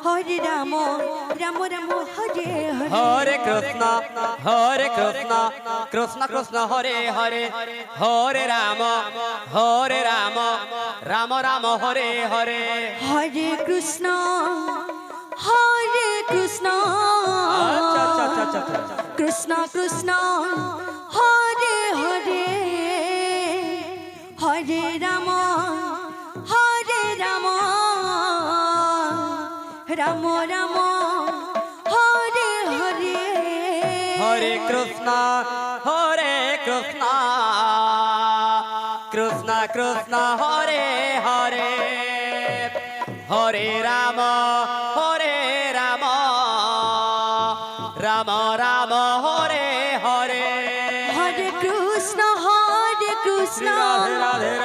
হরে রাম রাম রাম হরে হরে হরে কৃষ্ণ কৃষ্ণ কৃষ্ণ হরে হরে হরে রাম রাম রাম হরে হরে হরে কৃষ্ণ কৃষ্ণ কৃষ্ণ হরে হরে হরে রাম রাম রাম হরে হরে হরে কৃষ্ণ কৃষ্ণ কৃষ্ণ কৃষ্ণ হরে হরে হরে রাম রাম রাম হরে হরে হরে কৃষ্ণ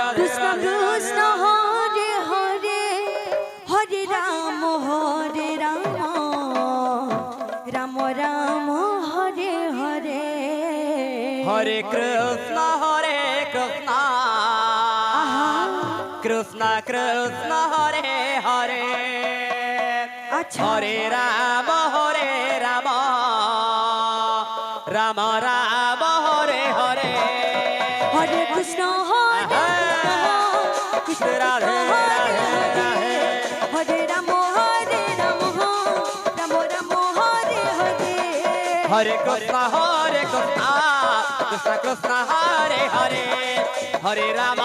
কৃষ্ণ কৃষ্ণ হরে হরে হরে রাম রাম রাম হরে হরে হরে কৃষ্ণ কৃষ্ণ কৃষ্ণ হরে হরে আচ্ছা হরে রাম রাম রাম হরে হরে হরে কৃষ্ণ কৃষ্ণ রাধে রাধে রাধে হরে রাম রাম রাম হরে হরে হরে কৃষ্ণ কৃষ্ণ কৃষ্ণ হরে হরে হরে রাম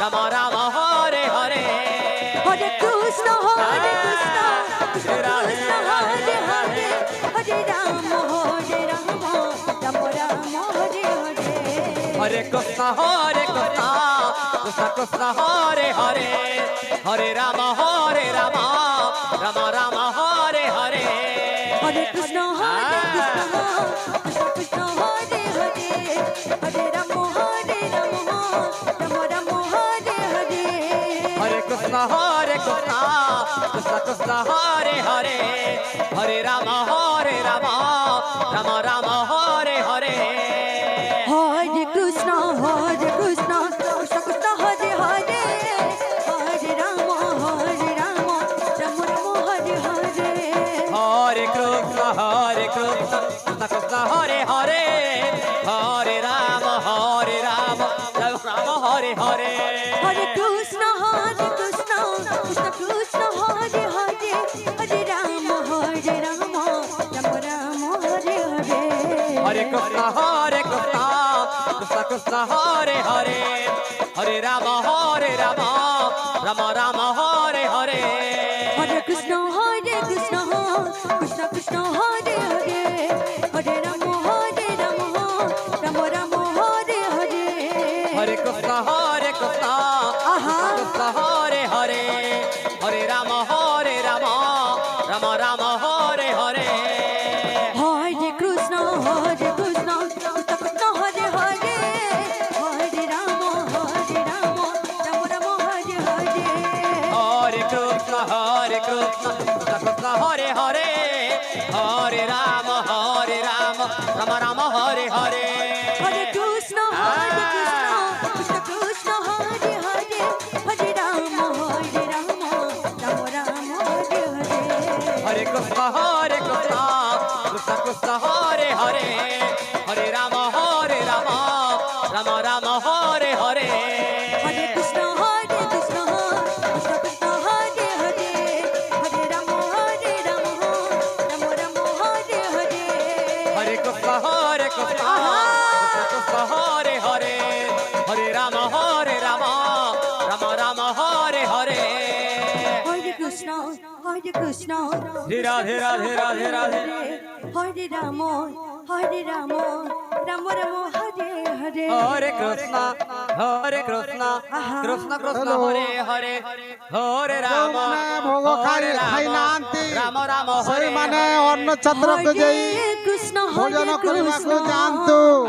রাম রাম হরে হরে হরে কৃষ্ণ কৃষ্ণ রাধে রাধে রাধে হরে রাম রাম রাম হরে হরে হরে কৃষ্ণ কৃষ্ণ কৃষ্ণ হরে হরে হরে রাম রাম রাম হরে হরে হরে কৃষ্ণ কৃষ্ণ কৃষ্ণ হরে হরে হরে রাম রাম রাম হরে হরে হরে কৃষ্ণ কৃষ্ণ কৃষ্ণ হরে হরে হরে রাম রাম রাম হরে হরে হরে কৃষ্ণ কৃষ্ণ কৃষ্ণ হরে হরে হরে রাম রাম রাম হরে হরে হরে কৃষ্ণ কৃষ্ণ কৃষ্ণ হরে হরে হরে রাম রাম রাম হরে হরে হরে কৃষ্ণ কৃষ্ণ কৃষ্ণ কৃষ্ণ হরে হরে হরে রাম রাম রাম হরে হরে হরে কৃষ্ণ কৃষ্ণ কৃষ্ণ হরে হরে হরে রাম রাম রাম হরে হরে হরে কৃষ্ণ কৃষ্ণ কৃষ্ণ কৃষ্ণ হরে হরে হরে রাম রাম রাম হরে হরে হরে কৃষ্ণ কৃষ্ণ কৃষ্ণ হরে হরে হরে রাম রাম রাম হরে হরে হরে কৃষ্ণ কৃষ্ণ কৃষ্ণ হরে হরে হরে রাম রাম রাম হরে হরে হরে কৃষ্ণ কৃষ্ণ কৃষ্ণ হরে হরে হরে রাম রাম রাম হরে হরে হরে কৃষ্ণ কৃষ্ণ কৃষ্ণ হরে হরে হরে রাম রাম রাম হরে হরে হরে কৃষ্ণ কৃষ্ণ কৃষ্ণ হরে হরে হরে রাম রাম রাম হরে হরে হরে কৃষ্ণ কৃষ্ণ কৃষ্ণ কৃষ্ণ হরে হরে হরে রাম রাম রাম হরে হরে হরে কৃষ্ণ কৃষ্ণ কৃষ্ণ হরে হরে হরে রাম রাম রাম হরে হরে হরে কৃষ্ণ রাধে রাধে রাধে রাধে হরে রাম রাম রাম হরে হরে হরে কৃষ্ণ কৃষ্ণ কৃষ্ণ হরে হরে হরে রাম ভোগ খাই নাহাନ୍ତି রাম রাম হরে ସେଇମାନେ ଅନ୍ନ ଛତ୍ରକୁ ଯାଇ କୃଷ୍ଣ ଭୋଜନ କରିବାକୁ ଯାଆନ୍ତୁ।